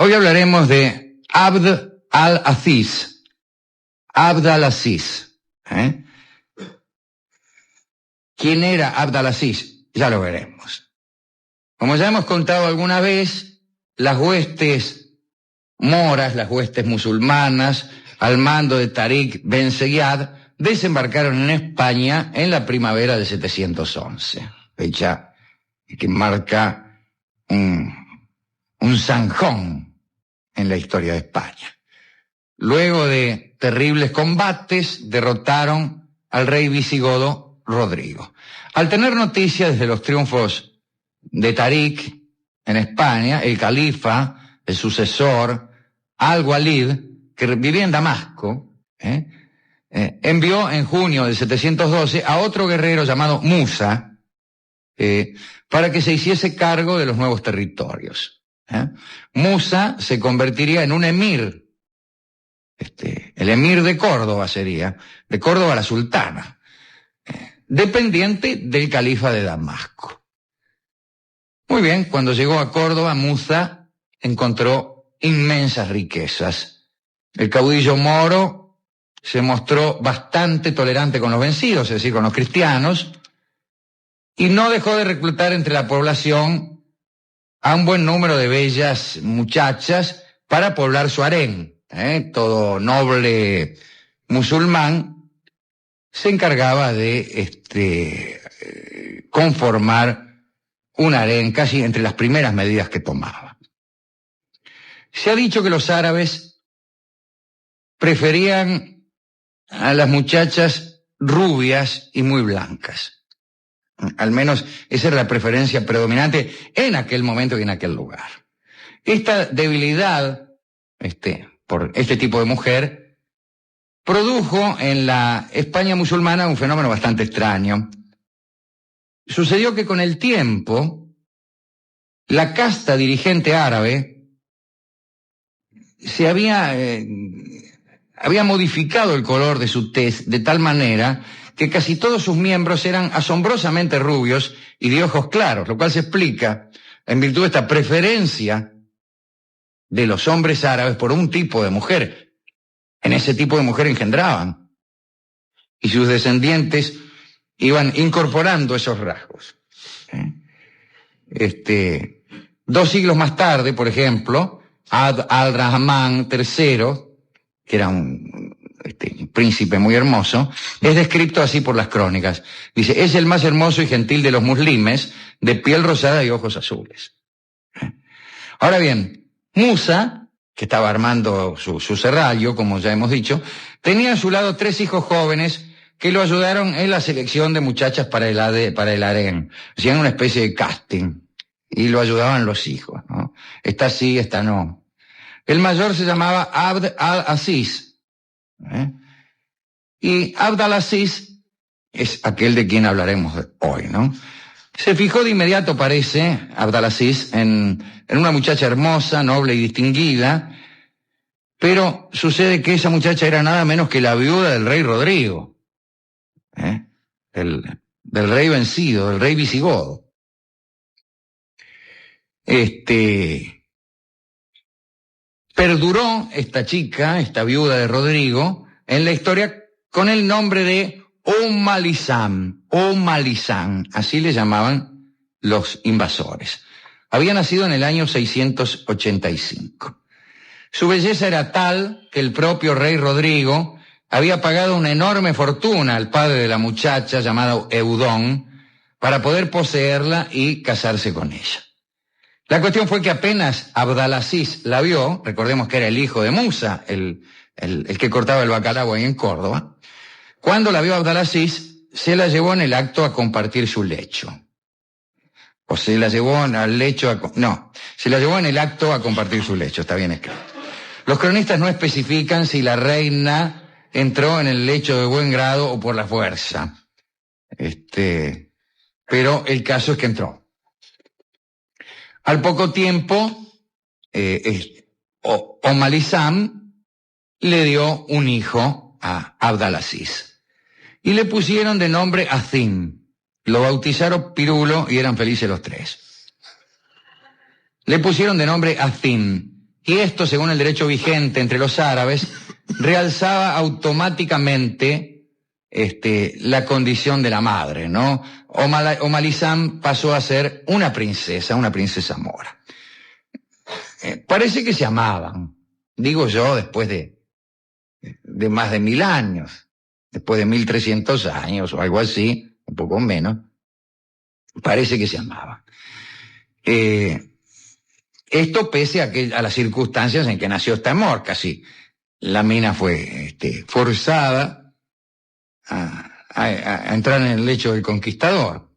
Hoy hablaremos de Abd al-Aziz. Abd al-Aziz. ¿Quién era Abd al-Aziz? Ya lo veremos. Como ya hemos contado alguna vez, las huestes moras, las huestes musulmanas, al mando de Tariq Ben Ziyad, desembarcaron en España en la primavera de 711, fecha que marca un zanjón en la historia de España. Luego de terribles combates, derrotaron al rey visigodo Rodrigo. Al tener noticias de los triunfos de Tariq en España, el califa, el sucesor, Al-Walid, que vivía en Damasco, envió en junio de 712 a otro guerrero llamado Musa, para que se hiciese cargo de los nuevos territorios. Musa se convertiría en un emir, el emir de Córdoba sería, de Córdoba la sultana, dependiente del califa de Damasco. Muy bien, cuando llegó a Córdoba, Musa encontró inmensas riquezas. El caudillo moro se mostró bastante tolerante con los vencidos, es decir, con los cristianos, y no dejó de reclutar entre la población a un buen número de bellas muchachas para poblar su harén. Todo noble musulmán se encargaba de conformar un harén casi entre las primeras medidas que tomaba. Se ha dicho que los árabes preferían a las muchachas rubias y muy blancas. Al menos esa era la preferencia predominante en aquel momento y en aquel lugar. Esta debilidad por este tipo de mujer produjo en la España musulmana un fenómeno bastante extraño. Sucedió que con el tiempo la casta dirigente árabe se había modificado el color de su tez de tal manera que casi todos sus miembros eran asombrosamente rubios y de ojos claros, lo cual se explica en virtud de esta preferencia de los hombres árabes por un tipo de mujer. En ese tipo de mujer engendraban, y sus descendientes iban incorporando esos rasgos. 2 siglos más tarde, por ejemplo, Abd al-Rahman III, que era un príncipe muy hermoso, es descrito así por las crónicas. Dice, es el más hermoso y gentil de los muslimes, de piel rosada y ojos azules. Ahora bien, Musa, que estaba armando su serrallo, como ya hemos dicho, tenía a su lado 3 hijos jóvenes que lo ayudaron en la selección de muchachas para el harén. Hacían una especie de casting y lo ayudaban los hijos, ¿no? Esta sí, esta no. El mayor se llamaba Abd al-Aziz. Y Abd al-Aziz es aquel de quien hablaremos hoy, ¿no? Se fijó de inmediato, parece, Abd al-Aziz, en una muchacha hermosa, noble y distinguida, pero sucede que esa muchacha era nada menos que la viuda del rey Rodrigo, del rey vencido, del rey visigodo. Perduró esta chica, esta viuda de Rodrigo, en la historia con el nombre de Al-Isam, así le llamaban los invasores. Había nacido en el año 685. Su belleza era tal que el propio rey Rodrigo había pagado una enorme fortuna al padre de la muchacha, llamado Eudón, para poder poseerla y casarse con ella. La cuestión fue que apenas Abd al-Aziz la vio, recordemos que era el hijo de Musa, el que cortaba el bacalao ahí en Córdoba, cuando la vio Abd al-Aziz, se la llevó en el acto a compartir su lecho. O se la llevó al lecho se la llevó en el acto a compartir su lecho, está bien escrito. Los cronistas no especifican si la reina entró en el lecho de buen grado o por la fuerza. Pero el caso es que entró. Al poco tiempo, Al-Isam le dio un hijo a Abd al-Aziz y le pusieron de nombre Azim. Lo bautizaron Pirulo y eran felices los 3. Le pusieron de nombre Azim y esto, según el derecho vigente entre los árabes, realzaba automáticamente la condición de la madre, ¿no? Omalizán pasó a ser una princesa mora. Parece que se amaban, digo yo, después de más de 1000 años, después de 1300 años o algo así, un poco menos, parece que se amaban. Esto pese a las circunstancias en que nació este amor, casi la mina fue forzada a entrar en el lecho del conquistador.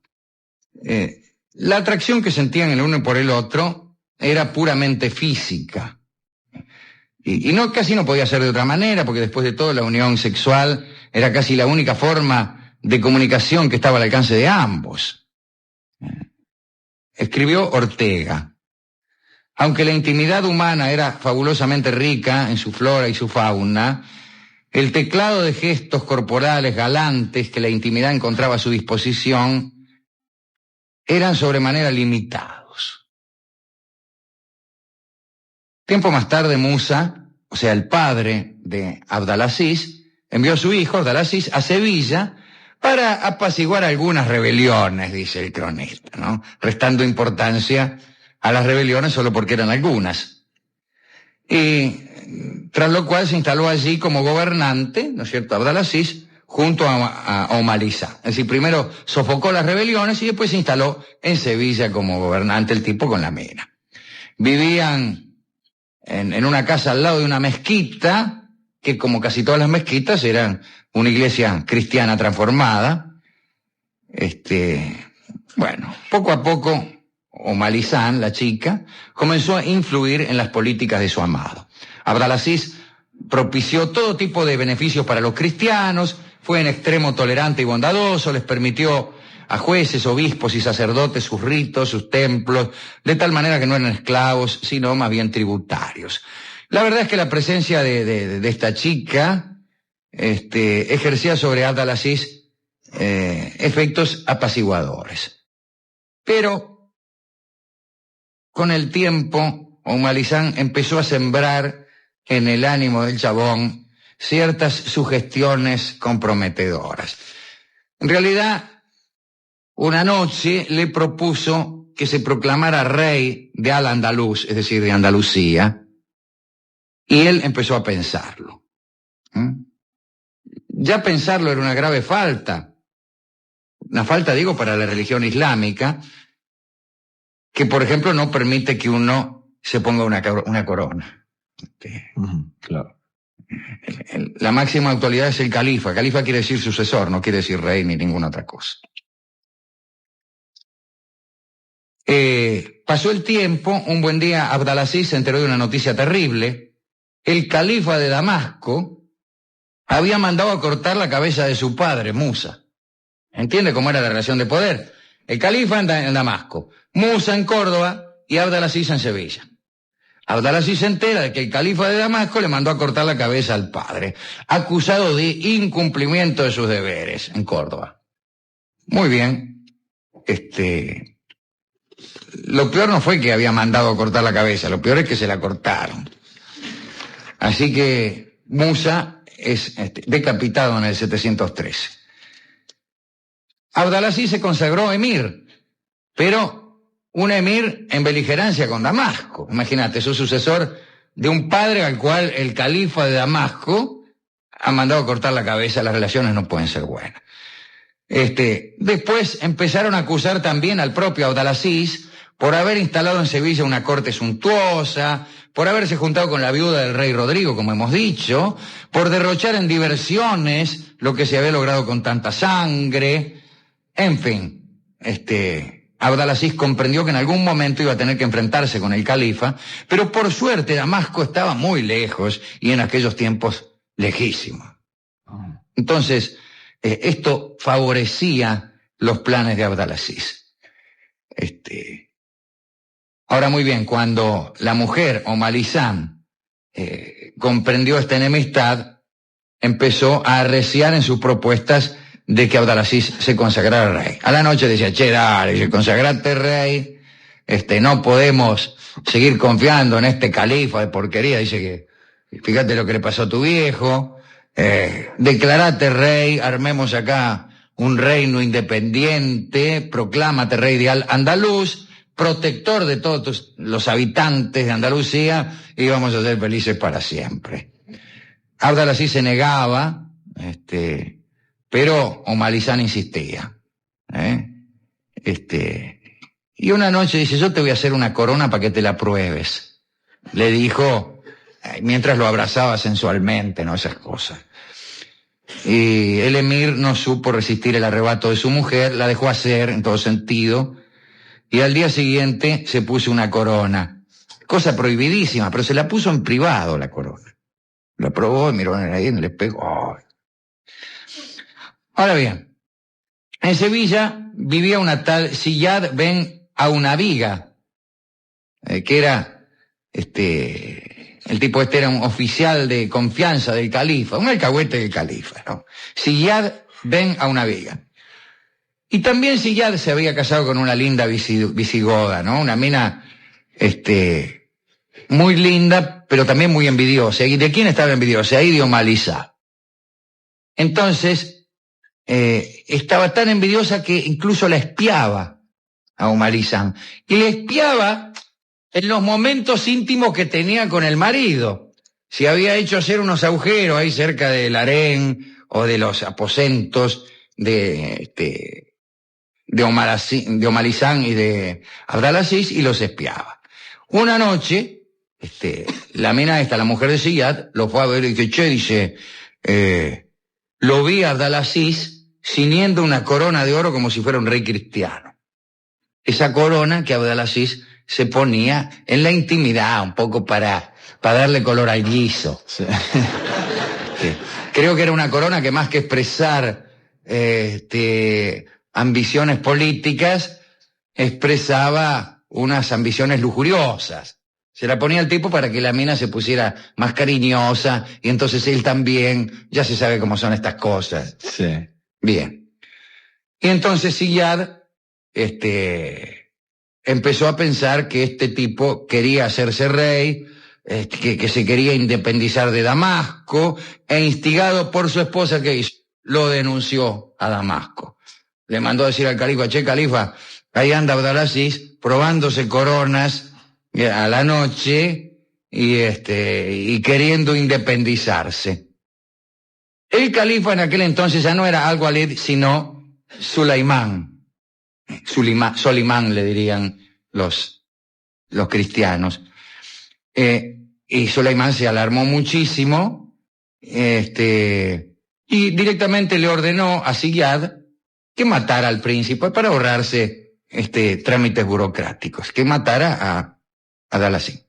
La atracción que sentían el uno por el otro era puramente física. Y casi no podía ser de otra manera, porque después de todo la unión sexual era casi la única forma de comunicación que estaba al alcance de ambos. Escribió Ortega: aunque la intimidad humana era fabulosamente rica en su flora y su fauna, el teclado de gestos corporales galantes que la intimidad encontraba a su disposición eran sobremanera limitados. Tiempo más tarde, Musa, o sea, el padre de Abdalaziz, envió a su hijo, Abdalaziz, a Sevilla para apaciguar algunas rebeliones, dice el cronista, ¿no? Restando importancia a las rebeliones solo porque eran algunas. Y tras lo cual se instaló allí como gobernante, ¿no es cierto?, Abdalaziz, junto a Omalizán. Es decir, primero sofocó las rebeliones y después se instaló en Sevilla como gobernante, el tipo con la mina. Vivían en una casa al lado de una mezquita, que como casi todas las mezquitas eran una iglesia cristiana transformada. Bueno, poco a poco Omalizán, la chica, comenzó a influir en las políticas de su amado. Abdalaziz propició todo tipo de beneficios para los cristianos, fue en extremo tolerante y bondadoso, les permitió a jueces, obispos y sacerdotes sus ritos, sus templos, de tal manera que no eran esclavos, sino más bien tributarios. La verdad es que la presencia de esta chica ejercía sobre Abdalaziz efectos apaciguadores. Pero con el tiempo, Omalizán empezó a sembrar en el ánimo del chabón ciertas sugestiones comprometedoras. En realidad, una noche le propuso que se proclamara rey de Al-Andalus, es decir, de Andalucía, y él empezó a pensarlo. Ya pensarlo era una grave falta. Una falta, digo, para la religión islámica, que, por ejemplo, no permite que uno se ponga una corona. Claro. La máxima autoridad es el califa. Califa quiere decir sucesor, no quiere decir rey ni ninguna otra cosa. Pasó el tiempo, un buen día Abdalaziz se enteró de una noticia terrible. El califa de Damasco había mandado a cortar la cabeza de su padre, Musa. ¿Entiende cómo era la relación de poder? El califa en Damasco, Musa en Córdoba y Abdalaziz en Sevilla. Abdalaziz se entera de que el califa de Damasco le mandó a cortar la cabeza al padre, acusado de incumplimiento de sus deberes en Córdoba. Muy bien. Lo peor no fue que había mandado a cortar la cabeza, lo peor es que se la cortaron. Así que Musa es decapitado en el 713. Abdalaziz se consagró emir, pero un emir en beligerancia con Damasco. Imagínate, es un sucesor de un padre al cual el califa de Damasco ha mandado cortar la cabeza. Las relaciones no pueden ser buenas. Después empezaron a acusar también al propio Abdalaziz por haber instalado en Sevilla una corte suntuosa, por haberse juntado con la viuda del rey Rodrigo, como hemos dicho, por derrochar en diversiones lo que se había logrado con tanta sangre. En fin, Abdalaziz comprendió que en algún momento iba a tener que enfrentarse con el califa, pero por suerte Damasco estaba muy lejos y en aquellos tiempos lejísimo. Entonces, esto favorecía los planes de Abdalaziz. Ahora muy bien, cuando la mujer, Omalizán, comprendió esta enemistad, empezó a arreciar en sus propuestas de que Abdalaziz se consagrara rey. A la noche decía, che, dale, consagrate rey, no podemos seguir confiando en este califa de porquería. Dice que, fíjate lo que le pasó a tu viejo, declarate rey, armemos acá un reino independiente, proclámate rey de Andaluz, protector de todos los habitantes de Andalucía, y vamos a ser felices para siempre. Abd al-Aziz se negaba, pero Omar Lisán insistía. Y una noche dice, yo te voy a hacer una corona para que te la pruebes. Le dijo, mientras lo abrazaba sensualmente, ¿no? Esas cosas. Y el emir no supo resistir el arrebato de su mujer, la dejó hacer en todo sentido, y al día siguiente se puso una corona. Cosa prohibidísima, pero se la puso en privado la corona. La probó, miró en el le pegó. Ahora bien, en Sevilla vivía una tal Ziyad ben Aunabiga, que era, el tipo era un oficial de confianza del califa, un alcahuete del califa, ¿no? Ziyad ben Aunabiga. Y también Ziyad se había casado con una linda visigoda, ¿no? Una mina, muy linda, pero también muy envidiosa. ¿Y de quién estaba envidiosa? Ahí de Omar Lisán. Entonces, estaba tan envidiosa que incluso la espiaba a Omar Lisán. Y le espiaba en los momentos íntimos que tenía con el marido. Si había hecho hacer unos agujeros ahí cerca del harén o de los aposentos de Omar Lisán y de Abd al-Aziz, y los espiaba. Una noche, la mina esta, la mujer de Ziyad, lo fue a ver y dice, lo vi a Abd al-Aziz ciñendo una corona de oro como si fuera un rey cristiano. Esa corona que Abd al-Aziz se ponía en la intimidad, un poco para darle color al guiso. Sí. Creo que era una corona que más que expresar ambiciones políticas, expresaba unas ambiciones lujuriosas. Se la ponía al tipo para que la mina se pusiera más cariñosa, y entonces él también, ya se sabe cómo son estas cosas. Sí. Bien. Y entonces Ziyad, empezó a pensar que este tipo quería hacerse rey, que se quería independizar de Damasco, e instigado por su esposa, ¿qué hizo? Lo denunció a Damasco. Le mandó a decir al califa, che, califa, ahí anda Abd al-Aziz probándose coronas a la noche y queriendo independizarse. El califa en aquel entonces ya no era al-Walid, sino Suleimán. Solimán le dirían los cristianos. Y Suleimán se alarmó muchísimo, y directamente le ordenó a Ziyad que matara al príncipe para ahorrarse trámites burocráticos, que matara a Abd al-Aziz.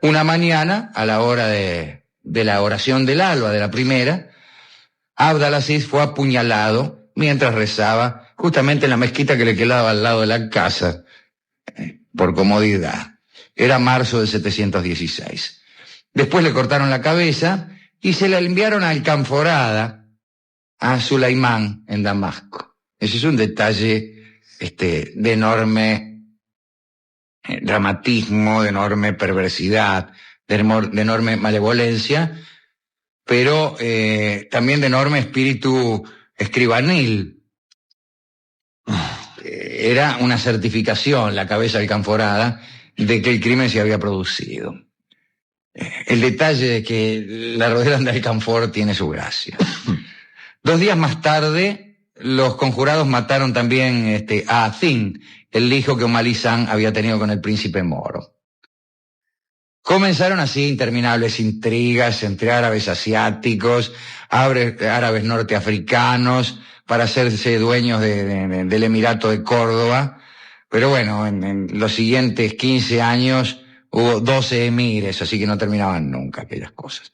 Una mañana, a la hora de la oración del alba, de la primera, Abd al-Aziz fue apuñalado mientras rezaba justamente en la mezquita que le quedaba al lado de la casa, por comodidad. Era marzo de 716. Después le cortaron la cabeza y se la enviaron a Alcanforada, a Suleimán, en Damasco. Ese es un detalle de enorme dramatismo, de enorme perversidad, de enorme malevolencia, pero también de enorme espíritu escribanil. Era una certificación, la cabeza alcanforada, de que el crimen se había producido. El detalle de que la rodearon de alcanfor tiene su gracia. 2 días más tarde, los conjurados mataron también a Azín, el hijo que Omar Lisán había tenido con el príncipe moro. Comenzaron así interminables intrigas entre árabes asiáticos, árabes norteafricanos, para hacerse dueños del Emirato de Córdoba. Pero bueno, en los siguientes 15 años hubo 12 emires, así que no terminaban nunca aquellas cosas.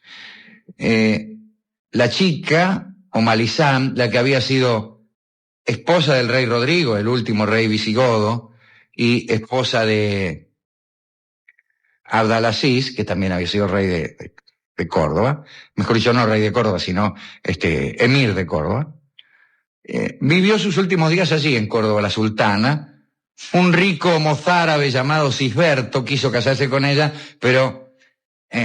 La chica, Omar Lisán, la que había sido esposa del rey Rodrigo, el último rey visigodo, y esposa de Abd al-Aziz, que también había sido rey de Córdoba, mejor dicho, no rey de Córdoba, sino emir de Córdoba, vivió sus últimos días allí en Córdoba, la sultana, Un rico mozárabe llamado Cisberto quiso casarse con ella, pero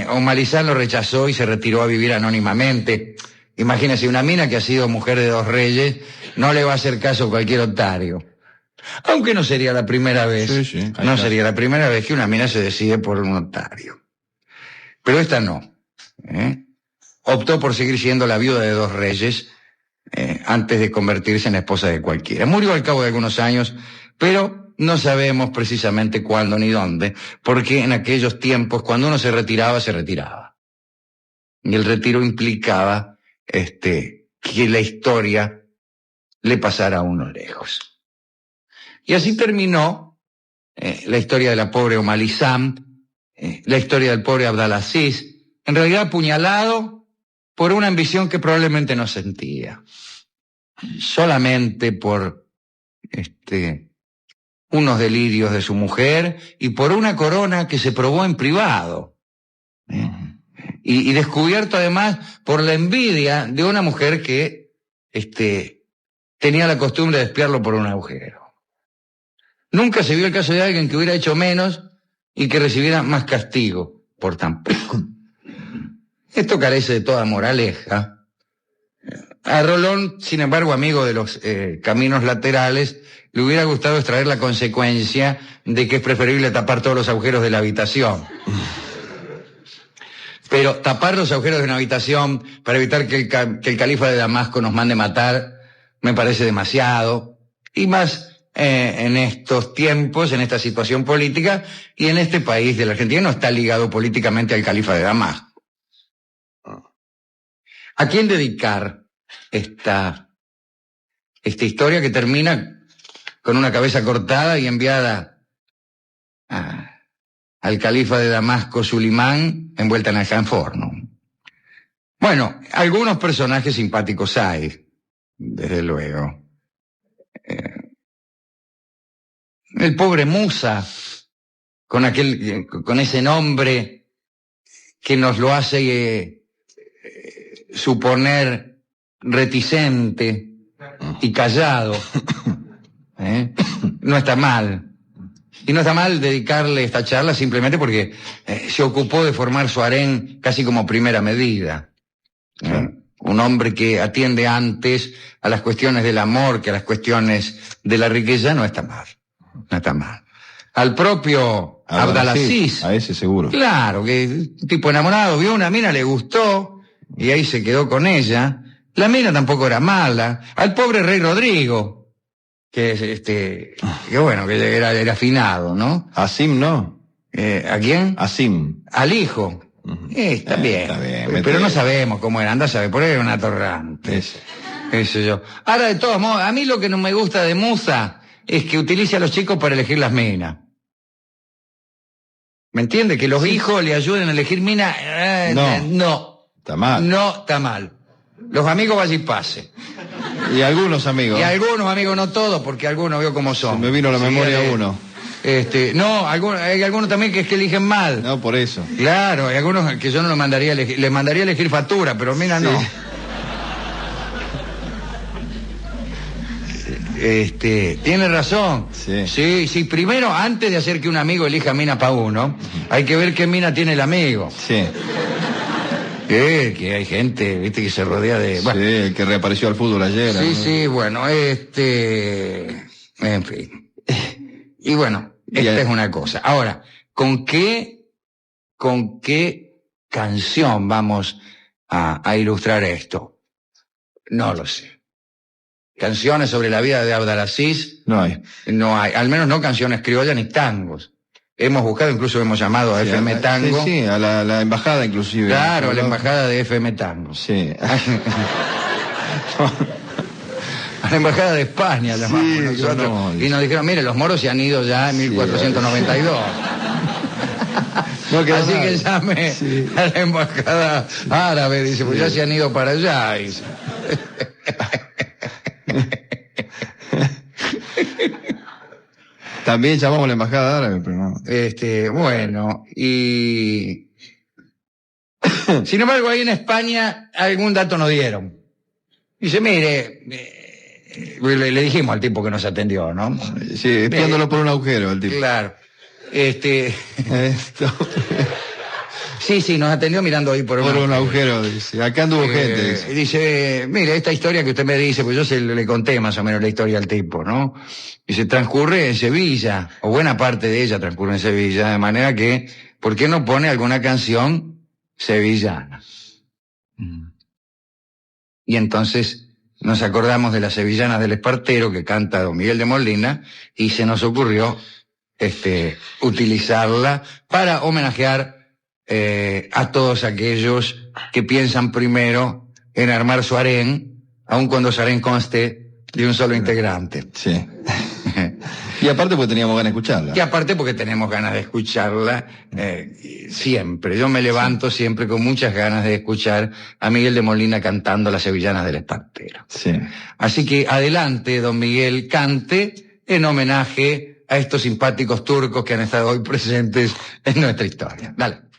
Omalizán lo rechazó y se retiró a vivir anónimamente. Imagínese, una mina que ha sido mujer de 2 reyes no le va a hacer caso a cualquier otario. Aunque no sería la primera vez. Sí, no sería la primera vez que una mina se decide por un otario. Pero esta no. Optó por seguir siendo la viuda de 2 reyes antes de convertirse en esposa de cualquiera. Murió al cabo de algunos años, pero no sabemos precisamente cuándo ni dónde, porque en aquellos tiempos, cuando uno se retiraba, se retiraba. Y el retiro implicaba que la historia le pasara a uno lejos. Y así terminó la historia de la pobre Omalizán, la historia del pobre Abdalaziz, en realidad apuñalado por una ambición que probablemente no sentía, solamente por unos delirios de su mujer y por una corona que se probó en privado, y descubierto además por la envidia de una mujer que tenía la costumbre de espiarlo por un agujero. Nunca se vio el caso de alguien que hubiera hecho menos y que recibiera más castigo por tan poco. Esto carece de toda moraleja. A Rolón, sin embargo, amigo de los caminos laterales, le hubiera gustado extraer la consecuencia de que es preferible tapar todos los agujeros de la habitación. Pero tapar los agujeros de una habitación para evitar que el califa de Damasco nos mande matar me parece demasiado, y más en estos tiempos, en esta situación política, y en este país de la Argentina no está ligado políticamente al califa de Damasco. ¿A quién dedicar esta historia que termina con una cabeza cortada y enviada al califa de Damasco, Sulimán, envuelta en alcanforno? Bueno, algunos personajes simpáticos hay, desde luego. El pobre Musa, con ese nombre que nos lo hace suponer reticente y callado, no está mal. Y no está mal dedicarle esta charla simplemente porque se ocupó de formar su harén casi como primera medida. Un hombre que atiende antes a las cuestiones del amor que a las cuestiones de la riqueza no está mal. No está mal. Al propio Abdalaziz. A ese seguro. Claro, que un tipo enamorado, vio una mina, le gustó, y ahí se quedó con ella. La mina tampoco era mala. Al pobre rey Rodrigo, que bueno, que era afinado, ¿no? Asim, ¿no? ¿A quién? Asim. Al hijo. Está bien. Pero no sabemos cómo era, anda a saber, por ahí era un atorrante. Eso yo. Ahora, de todos modos, a mí lo que no me gusta de Musa es que utilice a los chicos para elegir las minas. ¿Me entiende? Que los hijos le ayuden a elegir minas. No. Está mal. No está mal. Los amigos vaya y pase. Y algunos amigos. Y algunos amigos, no todos, porque algunos veo cómo son. Se me vino a la memoria uno. No, hay algunos también que eligen mal. No, por eso. Claro, hay algunos que yo no los mandaría a elegir. Les mandaría a elegir factura, pero mira, sí. No. Tiene razón. Sí. Primero, antes de hacer que un amigo elija mina para uno, hay que ver qué mina tiene el amigo. Sí. Que hay gente, viste, que se rodea de... Bueno. Sí, el que reapareció al fútbol ayer. Sí, bueno, en fin. Y bueno, esta es una cosa. Ahora, ¿con qué canción vamos a ilustrar esto? No lo sé. Canciones sobre la vida de Abdalaziz. No hay. No hay. Al menos no canciones criollas ni tangos. Hemos buscado, incluso hemos llamado a FM Tango. Sí, a la embajada inclusive. Claro, a la embajada de FM Tango. Sí. A la embajada de España llamamos nosotros. No. Y nos dijeron, mire, los moros se han ido ya en 1492. Así que llame a la embajada árabe, dice, pues ya se han ido para allá. Dice. También llamamos a la embajada árabe, pero no. Bueno, y sin embargo ahí en España algún dato nos dieron. Dice, mire, le dijimos al tipo que nos atendió, ¿no? Sí, espiándolo por un agujero, el tipo. Claro. Esto. Sí, nos atendió mirando ahí por un agujero, dice. Acá anduvo gente. Dice, mire, esta historia que usted me dice, pues yo le conté más o menos la historia al tipo, ¿no? Dice, transcurre en Sevilla, o buena parte de ella transcurre en Sevilla, de manera que, ¿por qué no pone alguna canción sevillana? Y entonces nos acordamos de las sevillanas del Espartero que canta don Miguel de Molina, y se nos ocurrió utilizarla para homenajear a todos aquellos que piensan primero en armar su harén, aun cuando su harén conste de un solo integrante. Sí. Y aparte porque teníamos ganas de escucharla. Y aparte porque tenemos ganas de escucharla siempre. Yo me levanto siempre con muchas ganas de escuchar a Miguel de Molina cantando las sevillanas del Espartero. Sí. Así que adelante, don Miguel, cante en homenaje a estos simpáticos turcos que han estado hoy presentes en nuestra historia. Dale.